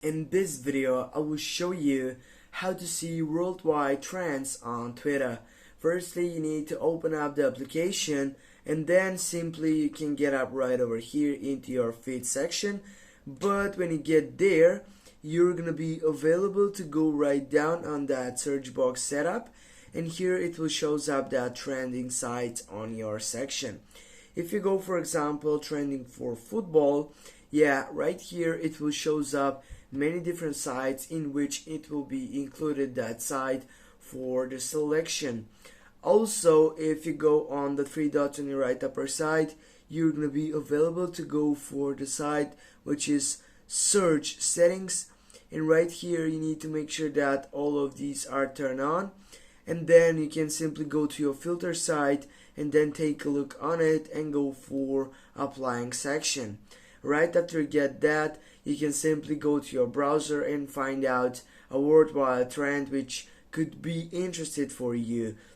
In this video, I will show you how to see worldwide trends on Twitter. Firstly, you need to open up the application and then simply you can get up right over here into your feed section. But when you get there, you're gonna be available to go right down on that search box setup, and here it will shows up that trending sites on your section. If you go, for example, trending for football, yeah, right here it will shows up many different sites in which it will be included that site for the selection. Also, if you go on the three dots on your right upper side, you're going to be available to go for the site which is search settings, and right here you need to make sure that all of these are turned on, and then you can simply go to your filter site and then take a look on it and go for applying section. Right after you get that, you can simply go to your browser and find out a worldwide trend which could be interested for you.